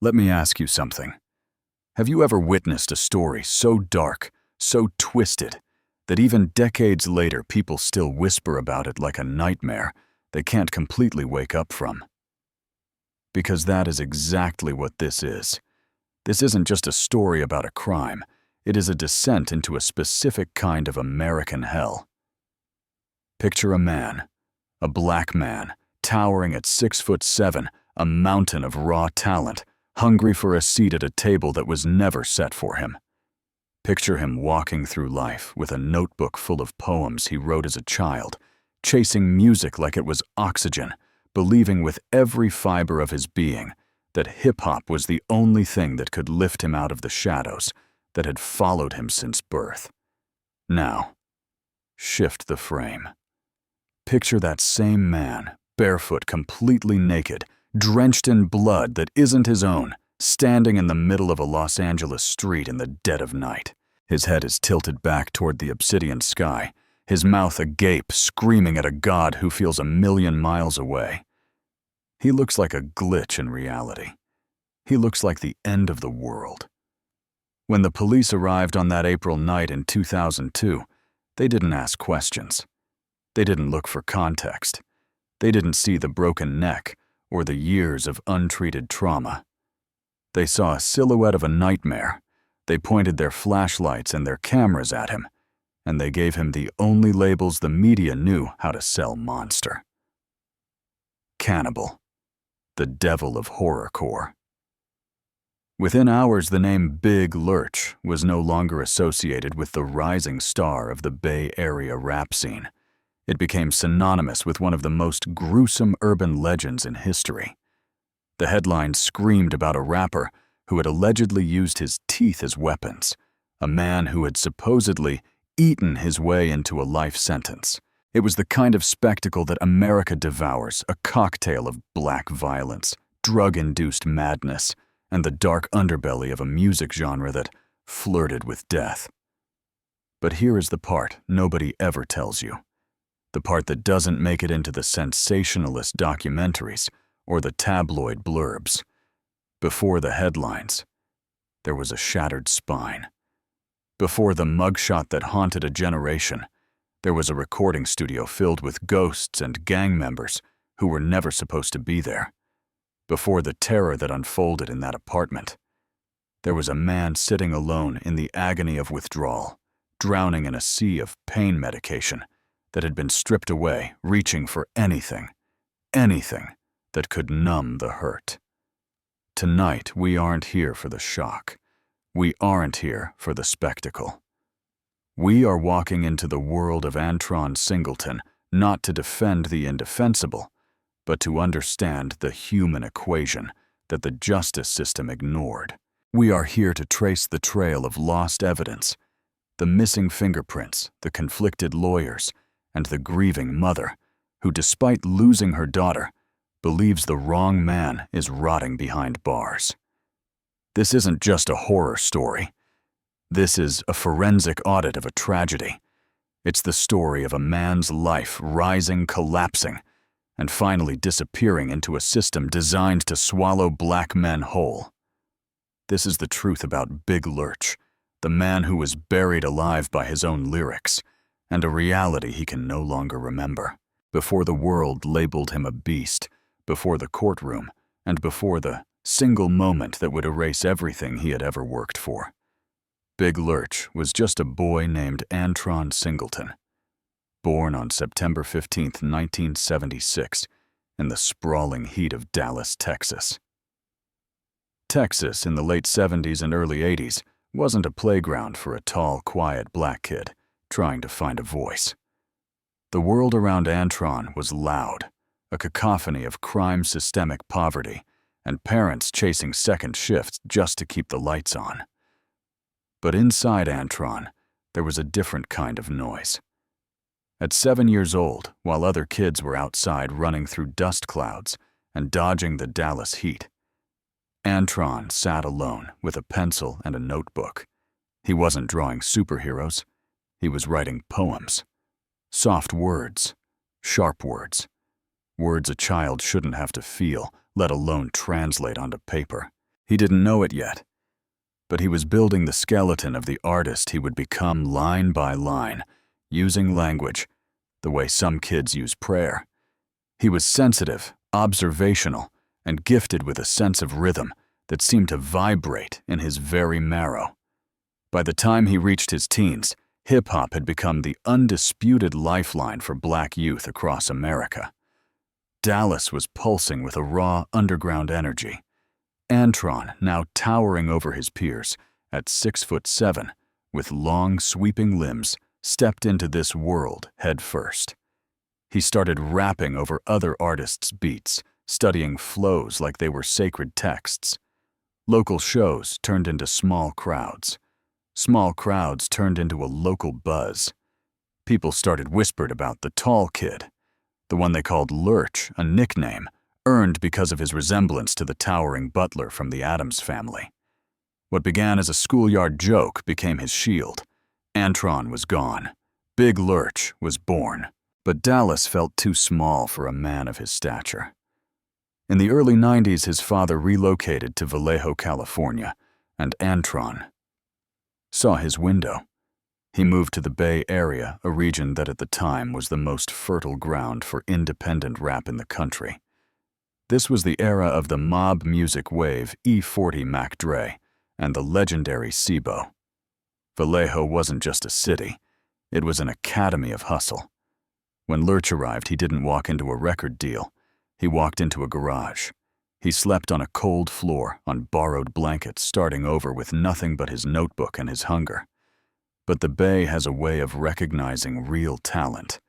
Let me ask you something. Have you ever witnessed a story so dark, so twisted, that even decades later people still whisper about it like a nightmare they can't completely wake up from? Because that is exactly what this is. This isn't just a story about a crime. It is a descent into a specific kind of American hell. Picture a man, a black man, towering at 6'7", a mountain of raw talent, hungry for a seat at a table that was never set for him. Picture him walking through life with a notebook full of poems he wrote as a child, chasing music like it was oxygen, believing with every fiber of his being that hip-hop was the only thing that could lift him out of the shadows that had followed him since birth. Now, shift the frame. Picture that same man, barefoot, completely naked, drenched in blood that isn't his own, standing in the middle of a Los Angeles street in the dead of night. His head is tilted back toward the obsidian sky, his mouth agape, screaming at a god who feels 1,000,000 miles away. He looks like a glitch in reality. He looks like the end of the world. When the police arrived on that April night in 2002, they didn't ask questions. They didn't look for context. They didn't see the broken neck or the years of untreated trauma. They saw a silhouette of a nightmare. They pointed their flashlights and their cameras at him, and they gave him the only labels the media knew how to sell monster. Cannibal, the devil of horrorcore. Within hours, the name Big Lurch was no longer associated with the rising star of the Bay Area rap scene. It became synonymous with one of the most gruesome urban legends in history. The headlines screamed about a rapper who had allegedly used his teeth as weapons, a man who had supposedly eaten his way into a life sentence. It was the kind of spectacle that America devours, a cocktail of black violence, drug-induced madness, and the dark underbelly of a music genre that flirted with death. But here is the part nobody ever tells you. The part that doesn't make it into the sensationalist documentaries or the tabloid blurbs. Before the headlines, there was a shattered spine. Before the mugshot that haunted a generation, there was a recording studio filled with ghosts and gang members who were never supposed to be there. Before the terror that unfolded in that apartment, there was a man sitting alone in the agony of withdrawal, drowning in a sea of pain medication that had been stripped away, reaching for anything that could numb the hurt. Tonight, we aren't here for the shock. We aren't here for the spectacle. We are walking into the world of Antron Singleton, not to defend the indefensible, but to understand the human equation that the justice system ignored. We are here to trace the trail of lost evidence, the missing fingerprints, the conflicted lawyers, and the grieving mother, who, despite losing her daughter, believes the wrong man is rotting behind bars. This isn't just a horror story. This is a forensic audit of a tragedy. It's the story of a man's life rising, collapsing, and finally disappearing into a system designed to swallow black men whole. This is the truth about Big Lurch, the man who was buried alive by his own lyrics, and a reality he can no longer remember. Before the world labeled him a beast, before the courtroom, and before the single moment that would erase everything he had ever worked for. Big Lurch was just a boy named Antron Singleton, born on September 15, 1976, in the sprawling heat of Dallas, Texas. Texas in the late 70s and early 80s wasn't a playground for a tall, quiet black kid trying to find a voice. The world around Antron was loud, a cacophony of crime, systemic poverty, and parents chasing second shifts just to keep the lights on. But inside Antron, there was a different kind of noise. At 7 years old, while other kids were outside running through dust clouds and dodging the Dallas heat, Antron sat alone with a pencil and a notebook. He wasn't drawing superheroes. He was writing poems. Soft words, sharp words. Words a child shouldn't have to feel, let alone translate onto paper. He didn't know it yet, but he was building the skeleton of the artist he would become line by line, using language, the way some kids use prayer. He was sensitive, observational, and gifted with a sense of rhythm that seemed to vibrate in his very marrow. By the time he reached his teens, hip-hop had become the undisputed lifeline for black youth across America. Dallas was pulsing with a raw, underground energy. Antron, now towering over his peers, at 6'7", with long, sweeping limbs, stepped into this world head first. He started rapping over other artists' beats, studying flows like they were sacred texts. Local shows turned into small crowds. Small crowds turned into a local buzz. People started whispered about the tall kid, the one they called Lurch, a nickname earned because of his resemblance to the towering butler from the Addams Family. What began as a schoolyard joke became his shield. Antron was gone. Big Lurch was born. But Dallas felt too small for a man of his stature. In the early 90s, his father relocated to Vallejo, California, and Antron saw his window. He moved to the Bay Area, a region that at the time was the most fertile ground for independent rap in the country. This was the era of the mob music wave E40 Mac Dre and the legendary Sibo. Vallejo wasn't just a city, it was an academy of hustle. When Lurch arrived, he didn't walk into a record deal. He walked into a garage. He slept on a cold floor, on borrowed blankets, starting over with nothing but his notebook and his hunger. But the Bay has a way of recognizing real talent.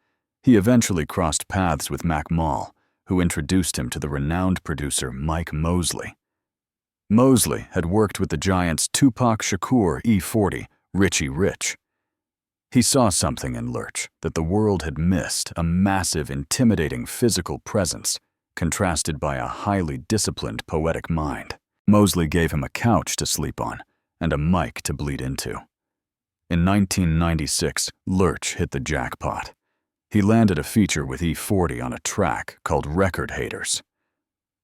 He eventually crossed paths with Mac Mall, who introduced him to the renowned producer Mike Mosley. Mosley had worked with the giants Tupac Shakur E40, Richie Rich. He saw something in Lurch that the world had missed, a massive, intimidating physical presence, contrasted by a highly disciplined poetic mind. Mosley gave him a couch to sleep on and a mic to bleed into. In 1996, Lurch hit the jackpot. He landed a feature with E40 on a track called Record Haters.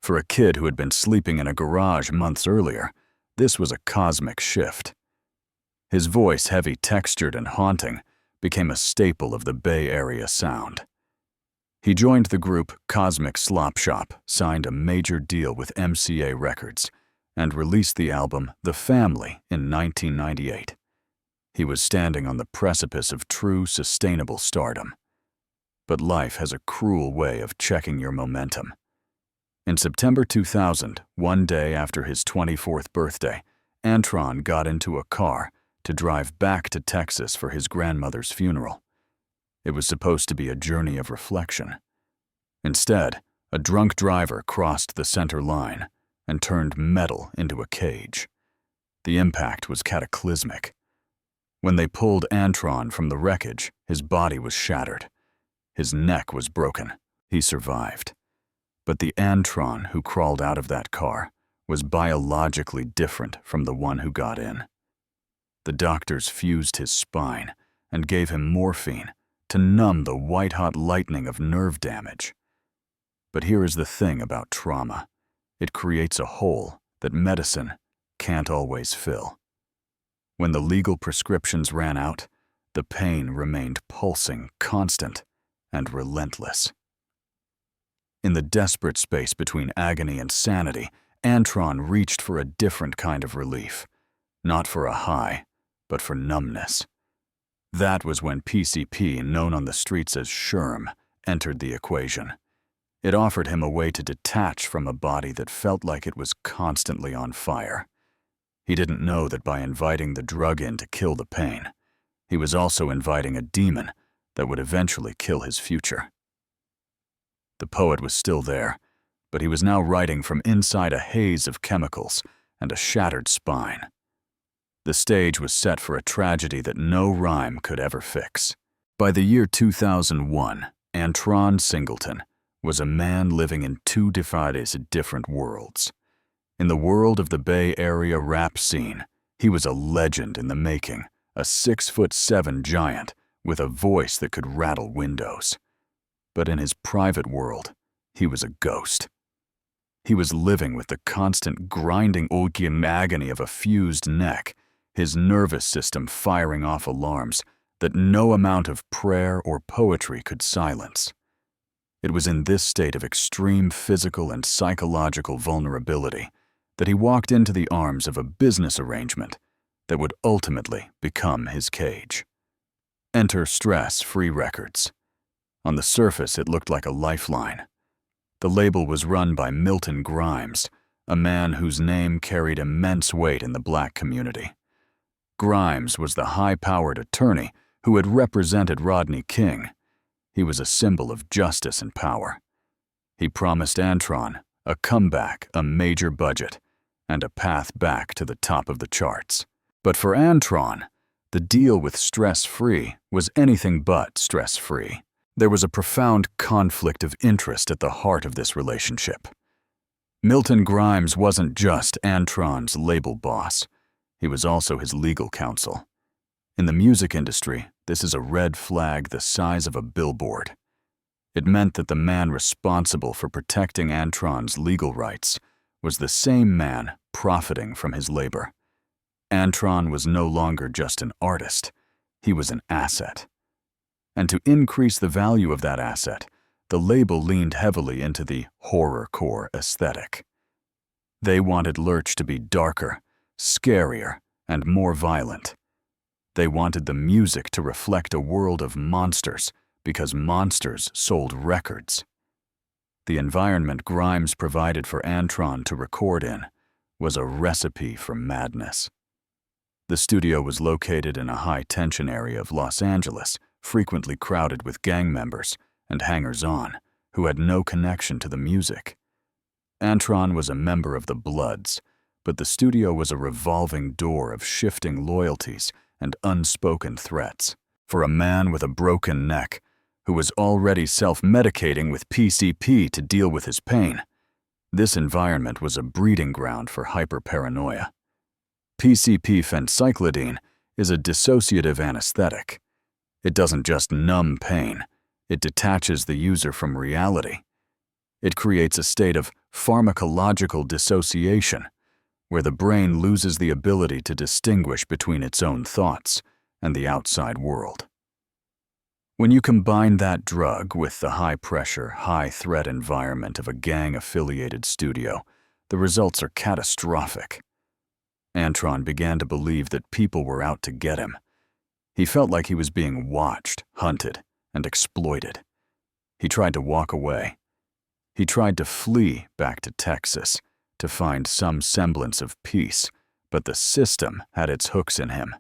For a kid who had been sleeping in a garage months earlier, this was a cosmic shift. His voice, heavy textured and haunting, became a staple of the Bay Area sound. He joined the group Cosmic Slop Shop, signed a major deal with MCA Records, and released the album The Family in 1998. He was standing on the precipice of true, sustainable stardom. But life has a cruel way of checking your momentum. In September 2000, one day after his 24th birthday, Antron got into a car to drive back to Texas for his grandmother's funeral. It was supposed to be a journey of reflection. Instead, a drunk driver crossed the center line and turned metal into a cage. The impact was cataclysmic. When they pulled Antron from the wreckage, his body was shattered. His neck was broken. He survived. But the Antron who crawled out of that car was biologically different from the one who got in. The doctors fused his spine and gave him morphine to numb the white-hot lightning of nerve damage. But here is the thing about trauma. It creates a hole that medicine can't always fill. When the legal prescriptions ran out, the pain remained pulsing, constant, and relentless. In the desperate space between agony and sanity, Antron reached for a different kind of relief. Not for a high, but for numbness. That was when PCP, known on the streets as Sherm, entered the equation. It offered him a way to detach from a body that felt like it was constantly on fire. He didn't know that by inviting the drug in to kill the pain, he was also inviting a demon that would eventually kill his future. The poet was still there, but he was now writing from inside a haze of chemicals and a shattered spine. The stage was set for a tragedy that no rhyme could ever fix. By the year 2001, Antron Singleton was a man living in two different worlds. In the world of the Bay Area rap scene, he was a legend in the making, a 6'7" giant with a voice that could rattle windows. But in his private world, he was a ghost. He was living with the constant grinding agony of a fused neck, his nervous system firing off alarms that no amount of prayer or poetry could silence. It was in this state of extreme physical and psychological vulnerability that he walked into the arms of a business arrangement that would ultimately become his cage. Enter Stress-Free Records. On the surface, it looked like a lifeline. The label was run by Milton Grimes, a man whose name carried immense weight in the black community. Grimes was the high-powered attorney who had represented Rodney King. He was a symbol of justice and power. He promised Antron a comeback, a major budget, and a path back to the top of the charts. But for Antron, the deal with Stress-Free was anything but stress-free. There was a profound conflict of interest at the heart of this relationship. Milton Grimes wasn't just Antron's label boss. He was also his legal counsel. In the music industry, this is a red flag the size of a billboard. It meant that the man responsible for protecting Antron's legal rights was the same man profiting from his labor. Antron was no longer just an artist. He was an asset. And to increase the value of that asset, the label leaned heavily into the horrorcore aesthetic. They wanted Lurch to be darker, scarier, and more violent. They wanted the music to reflect a world of monsters because monsters sold records. The environment Grimes provided for Antron to record in was a recipe for madness. The studio was located in a high-tension area of Los Angeles, frequently crowded with gang members and hangers-on who had no connection to the music. Antron was a member of the Bloods, but the studio was a revolving door of shifting loyalties and unspoken threats. For a man with a broken neck, who was already self-medicating with PCP to deal with his pain, this environment was a breeding ground for hyperparanoia. PCP phencyclidine is a dissociative anesthetic. It doesn't just numb pain, it detaches the user from reality. It creates a state of pharmacological dissociation, where the brain loses the ability to distinguish between its own thoughts and the outside world. When you combine that drug with the high-pressure, high-threat environment of a gang-affiliated studio, the results are catastrophic. Antron began to believe that people were out to get him. He felt like he was being watched, hunted, and exploited. He tried to walk away. He tried to flee back to Texas to find some semblance of peace, but the system had its hooks in him.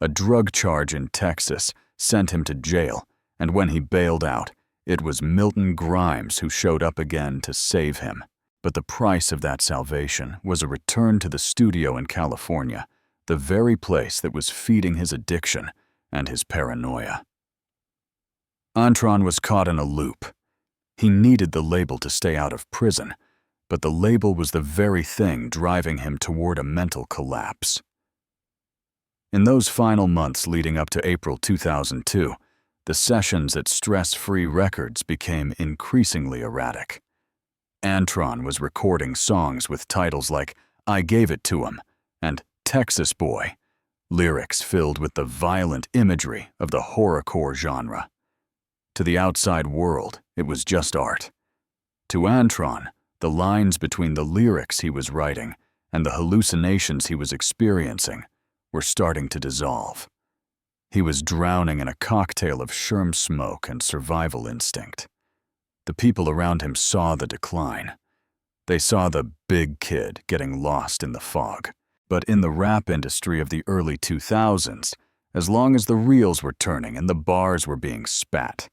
A drug charge in Texas sent him to jail, and when he bailed out, it was Milton Grimes who showed up again to save him. But the price of that salvation was a return to the studio in California, the very place that was feeding his addiction and his paranoia. Antron was caught in a loop. He needed the label to stay out of prison, but the label was the very thing driving him toward a mental collapse. In those final months leading up to April 2002, the sessions at Stress-Free Records became increasingly erratic. Antron was recording songs with titles like I Gave It To Him and Texas Boy, lyrics filled with the violent imagery of the horrorcore genre. To the outside world, it was just art. To Antron, the lines between the lyrics he was writing and the hallucinations he was experiencing were starting to dissolve. He was drowning in a cocktail of sherm smoke and survival instinct. The people around him saw the decline. They saw the big kid getting lost in the fog. But in the rap industry of the early 2000s, as long as the reels were turning and the bars were being spat,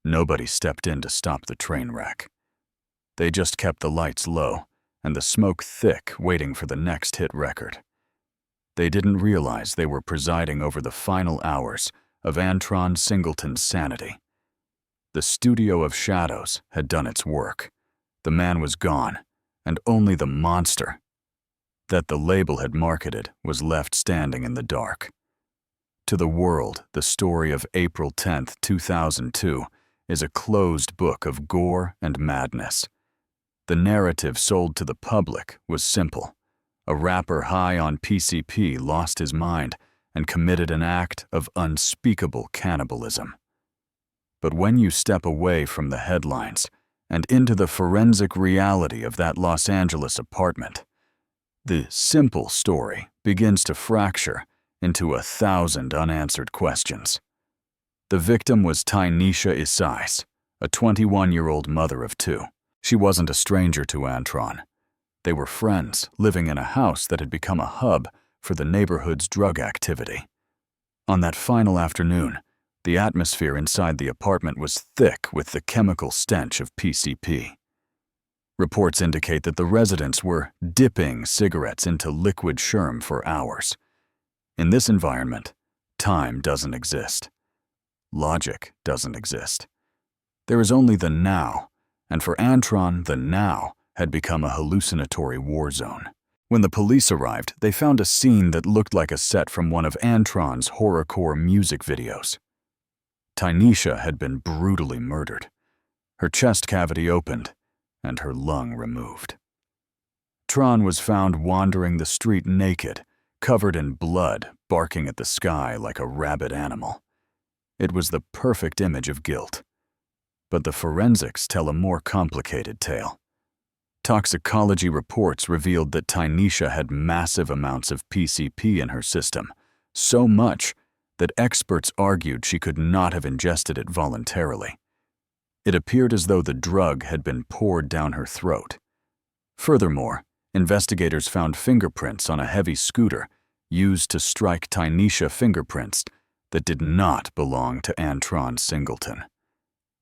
nobody stepped in to stop the train wreck. They just kept the lights low and the smoke thick, waiting for the next hit record. They didn't realize they were presiding over the final hours of Antron Singleton's sanity. The studio of shadows had done its work. The man was gone, and only the monster that the label had marketed was left standing in the dark. To the world, the story of April 10, 2002 is a closed book of gore and madness. The narrative sold to the public was simple. A rapper high on PCP lost his mind and committed an act of unspeakable cannibalism. But when you step away from the headlines and into the forensic reality of that Los Angeles apartment, the simple story begins to fracture into 1,000 unanswered questions. The victim was Tynesha Isais, a 21-year-old mother of two. She wasn't a stranger to Antron. They were friends, living in a house that had become a hub for the neighborhood's drug activity. On that final afternoon, the atmosphere inside the apartment was thick with the chemical stench of PCP. Reports indicate that the residents were dipping cigarettes into liquid sherm for hours. In this environment, time doesn't exist. Logic doesn't exist. There is only the now, and for Antron, the now had become a hallucinatory war zone. When the police arrived, they found a scene that looked like a set from one of Antron's horrorcore music videos. Tynesha had been brutally murdered. Her chest cavity opened, and her lung removed. Tron was found wandering the street naked, covered in blood, barking at the sky like a rabid animal. It was the perfect image of guilt. But the forensics tell a more complicated tale. Toxicology reports revealed that Tynesha had massive amounts of PCP in her system, so much that experts argued she could not have ingested it voluntarily. It appeared as though the drug had been poured down her throat. Furthermore, investigators found fingerprints on a heavy scooter used to strike Tynesha fingerprints that did not belong to Antron Singleton.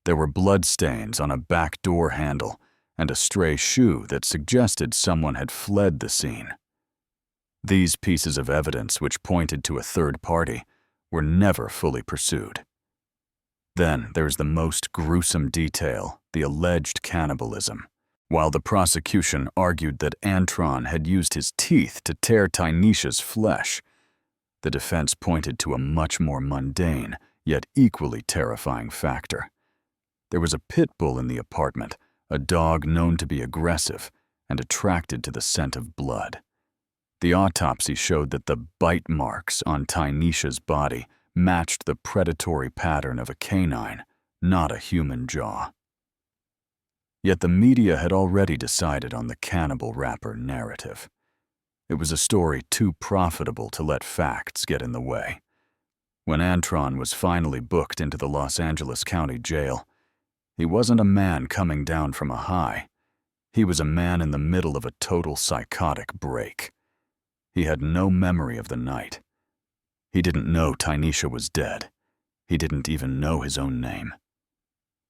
There were bloodstains on a back door handle and a stray shoe that suggested someone had fled the scene. These pieces of evidence, which pointed to a third party, were never fully pursued. Then there's the most gruesome detail, the alleged cannibalism. While the prosecution argued that Antron had used his teeth to tear Tynesha's flesh, the defense pointed to a much more mundane, yet equally terrifying factor. There was a pit bull in the apartment, a dog known to be aggressive and attracted to the scent of blood. The autopsy showed that the bite marks on Tynesha's body matched the predatory pattern of a canine, not a human jaw. Yet the media had already decided on the cannibal rapper narrative. It was a story too profitable to let facts get in the way. When Antron was finally booked into the Los Angeles County Jail, he wasn't a man coming down from a high. He was a man in the middle of a total psychotic break. He had no memory of the night. He didn't know Tynesha was dead. He didn't even know his own name.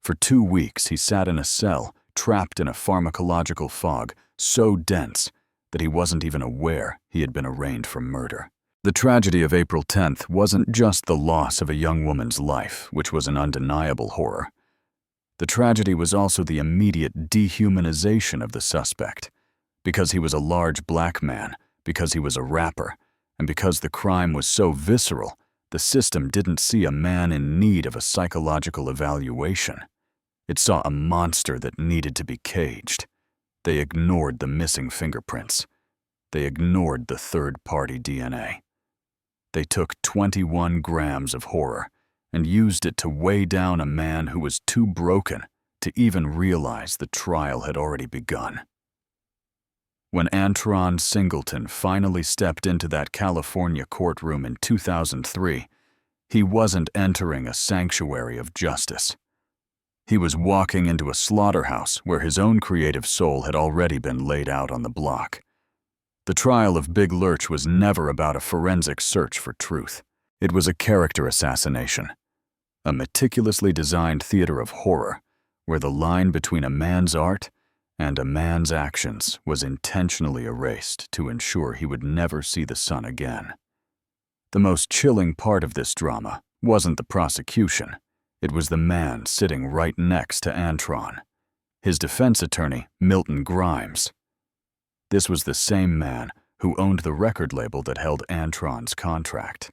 For 2 weeks, he sat in a cell, trapped in a pharmacological fog so dense that he wasn't even aware he had been arraigned for murder. The tragedy of April 10th wasn't just the loss of a young woman's life, which was an undeniable horror. The tragedy was also the immediate dehumanization of the suspect. Because he was a large black man, because he was a rapper, and because the crime was so visceral, the system didn't see a man in need of a psychological evaluation. It saw a monster that needed to be caged. They ignored the missing fingerprints. They ignored the third-party DNA. They took 21 grams of horror and used it to weigh down a man who was too broken to even realize the trial had already begun. When Antron Singleton finally stepped into that California courtroom in 2003, he wasn't entering a sanctuary of justice. He was walking into a slaughterhouse where his own creative soul had already been laid out on the block. The trial of Big Lurch was never about a forensic search for truth. It was a character assassination, a meticulously designed theater of horror where the line between a man's art and a man's actions was intentionally erased to ensure he would never see the sun again. The most chilling part of this drama wasn't the prosecution. It was the man sitting right next to Antron, his defense attorney, Milton Grimes. This was the same man who owned the record label that held Antron's contract.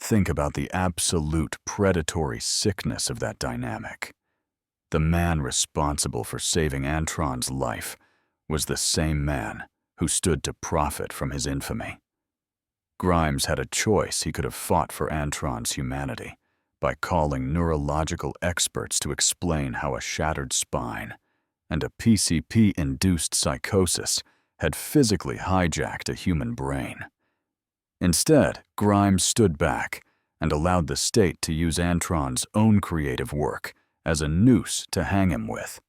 Think about the absolute predatory sickness of that dynamic. The man responsible for saving Antron's life was the same man who stood to profit from his infamy. Grimes had a choice. He could have fought for Antron's humanity by calling neurological experts to explain how a shattered spine and a PCP-induced psychosis had physically hijacked a human brain. Instead, Grimes stood back and allowed the state to use Antron's own creative work as a noose to hang him with.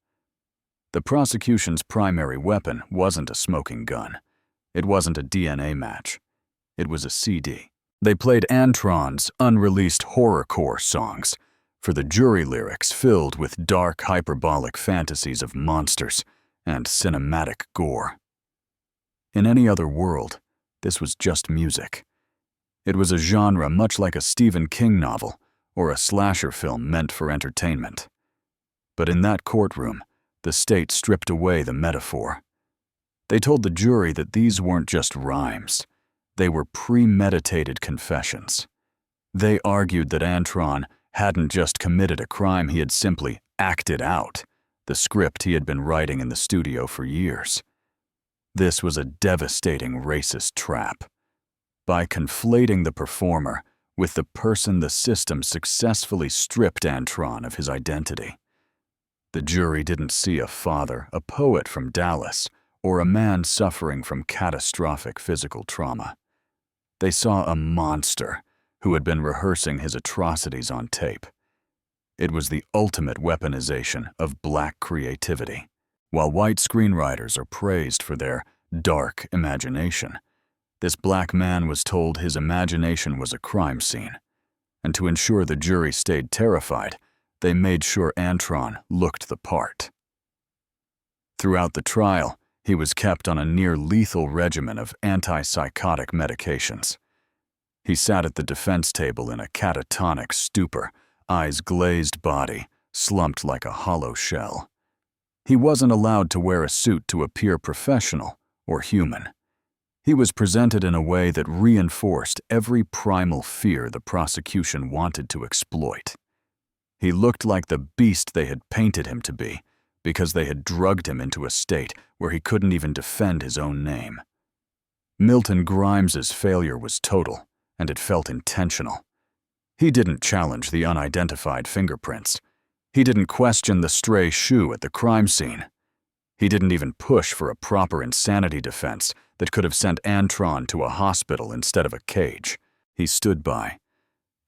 The prosecution's primary weapon wasn't a smoking gun. It wasn't a DNA match. It was a CD. They played Antron's unreleased horrorcore songs for the jury lyrics filled with dark, hyperbolic fantasies of monsters and cinematic gore. In any other world, this was just music. It was a genre much like a Stephen King novel or a slasher film meant for entertainment. But in that courtroom, the state stripped away the metaphor. They told the jury that these weren't just rhymes. They were premeditated confessions. They argued that Antron hadn't just committed a crime, he had simply acted out the script he had been writing in the studio for years. This was a devastating racist trap. By conflating the performer with the person, the system successfully stripped Antron of his identity. The jury didn't see a father, a poet from Dallas, or a man suffering from catastrophic physical trauma. They saw a monster who had been rehearsing his atrocities on tape. It was the ultimate weaponization of black creativity. While white screenwriters are praised for their dark imagination, this black man was told his imagination was a crime scene. And to ensure the jury stayed terrified, they made sure Antron looked the part. Throughout the trial, he was kept on a near-lethal regimen of antipsychotic medications. He sat at the defense table in a catatonic stupor, eyes glazed, body slumped like a hollow shell. He wasn't allowed to wear a suit to appear professional or human. He was presented in a way that reinforced every primal fear the prosecution wanted to exploit. He looked like the beast they had painted him to be because they had drugged him into a state where he couldn't even defend his own name. Milton Grimes's failure was total, and it felt intentional. He didn't challenge the unidentified fingerprints. He didn't question the stray shoe at the crime scene. He didn't even push for a proper insanity defense that could have sent Antron to a hospital instead of a cage. He stood by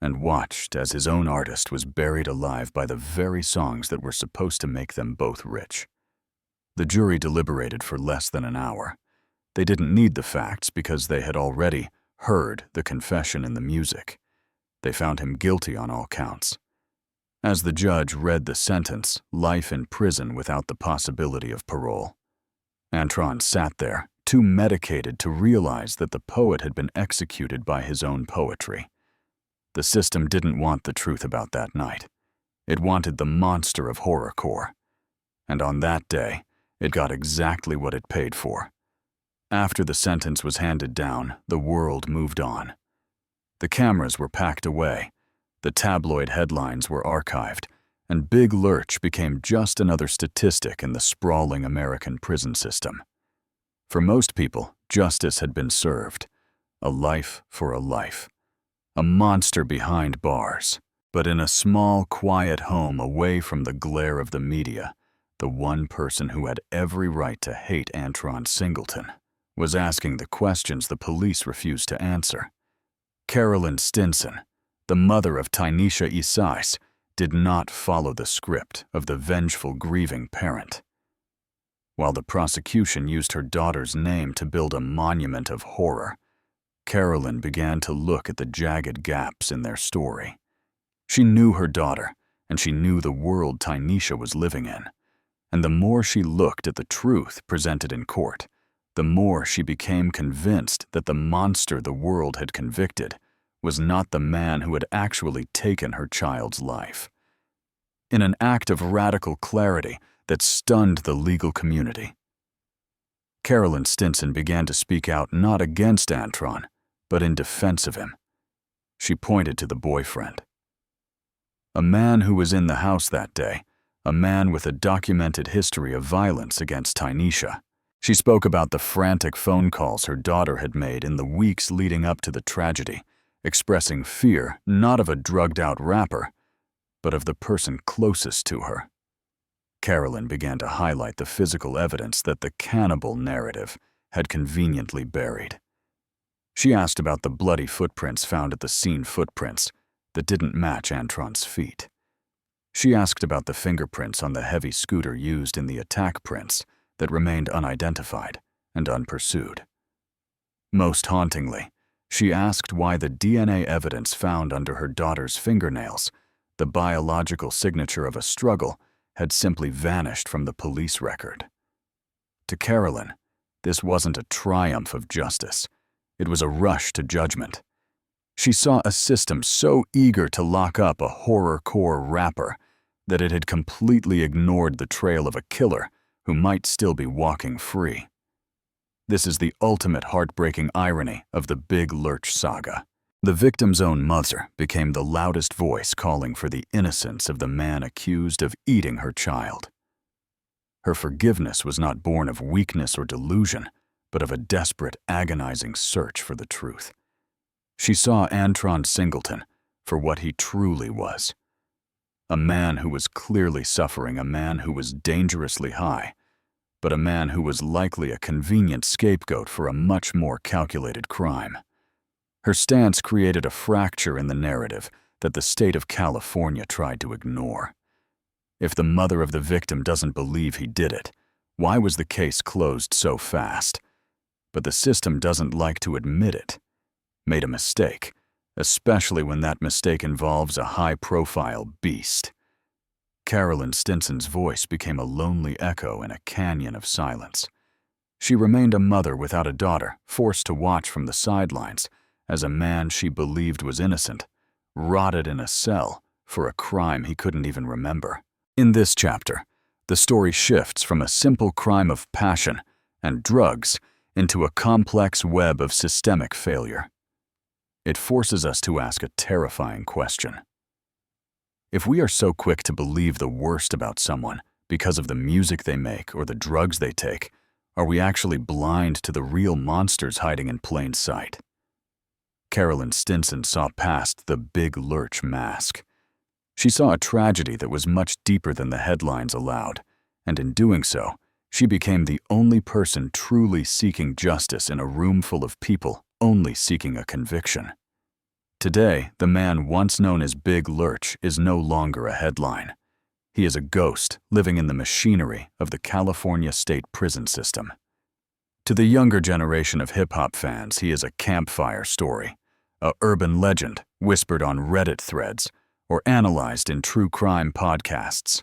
and watched as his own artist was buried alive by the very songs that were supposed to make them both rich. The jury deliberated for less than an hour. They didn't need the facts because they had already heard the confession in the music. They found him guilty on all counts. As the judge read the sentence, life in prison without the possibility of parole, Antron sat there, too medicated to realize that the poet had been executed by his own poetry. The system didn't want the truth about that night. It wanted the monster of horrorcore. And on that day, it got exactly what it paid for. After the sentence was handed down, the world moved on. The cameras were packed away, the tabloid headlines were archived, and Big Lurch became just another statistic in the sprawling American prison system. For most people, justice had been served. A life for a life. A monster behind bars. But in a small, quiet home away from the glare of the media, the one person who had every right to hate Antron Singleton was asking the questions the police refused to answer. Carolyn Stinson, the mother of Tynesha Isais, did not follow the script of the vengeful, grieving parent. While the prosecution used her daughter's name to build a monument of horror, Carolyn began to look at the jagged gaps in their story. She knew her daughter, and she knew the world Tynesha was living in. And the more she looked at the truth presented in court, the more she became convinced that the monster the world had convicted was not the man who had actually taken her child's life. In an act of radical clarity that stunned the legal community, Carolyn Stinson began to speak out not against Antron, but in defense of him. She pointed to the boyfriend. A man who was in the house that day, a man with a documented history of violence against Tynesha. She spoke about the frantic phone calls her daughter had made in the weeks leading up to the tragedy, expressing fear not of a drugged-out rapper, but of the person closest to her. Carolyn began to highlight the physical evidence that the cannibal narrative had conveniently buried. She asked about the bloody footprints found at the scene, footprints that didn't match Antron's feet. She asked about the fingerprints on the heavy scooter used in the attack prints that remained unidentified and unpursued. Most hauntingly, she asked why the DNA evidence found under her daughter's fingernails, the biological signature of a struggle, had simply vanished from the police record. To Carolyn, this wasn't a triumph of justice. It was a rush to judgment. She saw a system so eager to lock up a horrorcore rapper that it had completely ignored the trail of a killer who might still be walking free. This is the ultimate heartbreaking irony of the Big Lurch saga. The victim's own mother became the loudest voice calling for the innocence of the man accused of eating her child. Her forgiveness was not born of weakness or delusion, but of a desperate, agonizing search for the truth. She saw Antron Singleton for what he truly was. A man who was clearly suffering, a man who was dangerously high, but a man who was likely a convenient scapegoat for a much more calculated crime. Her stance created a fracture in the narrative that the state of California tried to ignore. If the mother of the victim doesn't believe he did it, why was the case closed so fast? But the system doesn't like to admit it. Made a mistake, especially when that mistake involves a high-profile beast. Carolyn Stinson's voice became a lonely echo in a canyon of silence. She remained a mother without a daughter, forced to watch from the sidelines as a man she believed was innocent rotted in a cell for a crime he couldn't even remember. In this chapter, the story shifts from a simple crime of passion and drugs into a complex web of systemic failure. It forces us to ask a terrifying question. If we are so quick to believe the worst about someone because of the music they make or the drugs they take, are we actually blind to the real monsters hiding in plain sight? Carolyn Stinson saw past the Big Lurch mask. She saw a tragedy that was much deeper than the headlines allowed, and in doing so, she became the only person truly seeking justice in a room full of people only seeking a conviction. Today, the man once known as Big Lurch is no longer a headline. He is a ghost living in the machinery of the California state prison system. To the younger generation of hip-hop fans, he is a campfire story, a urban legend whispered on Reddit threads or analyzed in true crime podcasts.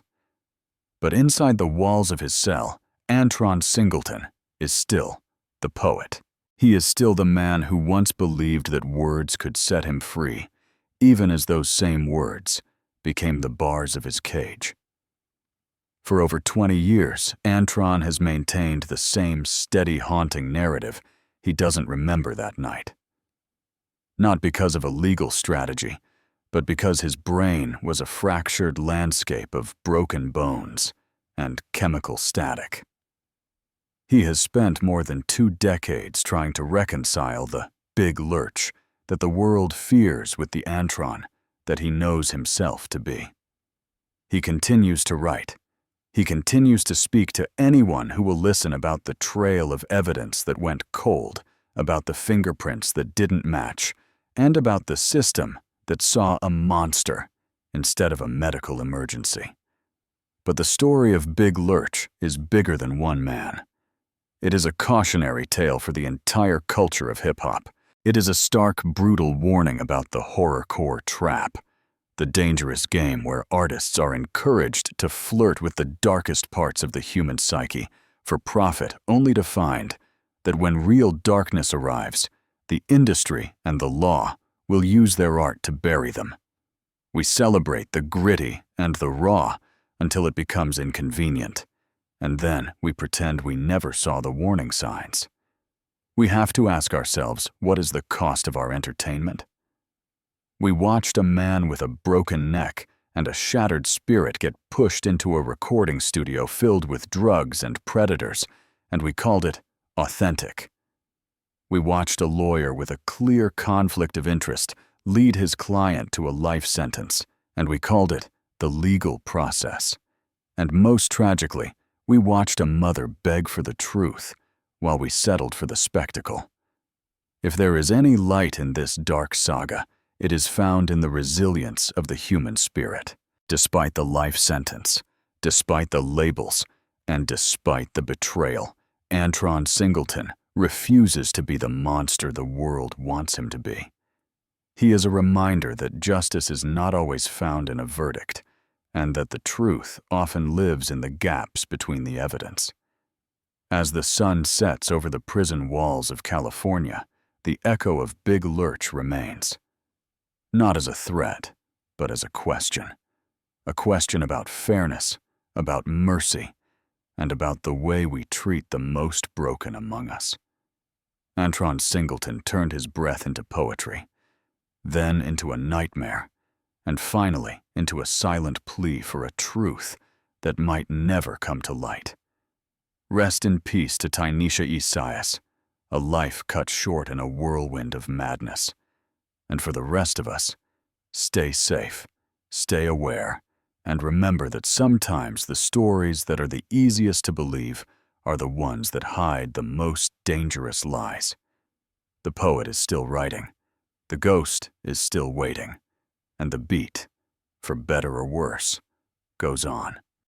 But inside the walls of his cell, Antron Singleton is still the poet. He is still the man who once believed that words could set him free, even as those same words became the bars of his cage. For over 20 years, Antron has maintained the same steady, haunting narrative he doesn't remember that night. Not because of a legal strategy, but because his brain was a fractured landscape of broken bones and chemical static. He has spent more than 2 decades trying to reconcile the Big Lurch that the world fears with the Antron that he knows himself to be. He continues to write. He continues to speak to anyone who will listen about the trail of evidence that went cold, about the fingerprints that didn't match, and about the system that saw a monster instead of a medical emergency. But the story of Big Lurch is bigger than one man. It is a cautionary tale for the entire culture of hip-hop. It is a stark, brutal warning about the horrorcore trap, the dangerous game where artists are encouraged to flirt with the darkest parts of the human psyche for profit, only to find that when real darkness arrives, the industry and the law will use their art to bury them. We celebrate the gritty and the raw until it becomes inconvenient, and then we pretend we never saw the warning signs. We have to ask ourselves, what is the cost of our entertainment? We watched a man with a broken neck and a shattered spirit get pushed into a recording studio filled with drugs and predators, and we called it authentic. We watched a lawyer with a clear conflict of interest lead his client to a life sentence, and we called it the legal process. And most tragically, we watched a mother beg for the truth while we settled for the spectacle. If there is any light in this dark saga, it is found in the resilience of the human spirit. Despite the life sentence, despite the labels, and despite the betrayal, Antron Singleton refuses to be the monster the world wants him to be. He is a reminder that justice is not always found in a verdict, and that the truth often lives in the gaps between the evidence. As the sun sets over the prison walls of California, the echo of Big Lurch remains. Not as a threat, but as a question. A question about fairness, about mercy, and about the way we treat the most broken among us. Antron Singleton turned his breath into poetry, then into a nightmare, and finally into a silent plea for a truth that might never come to light. Rest in peace to Tynesha Esaias, a life cut short in a whirlwind of madness. And for the rest of us, stay safe, stay aware, and remember that sometimes the stories that are the easiest to believe are the ones that hide the most dangerous lies. The poet is still writing, the ghost is still waiting, and the beat, for better or worse, goes on.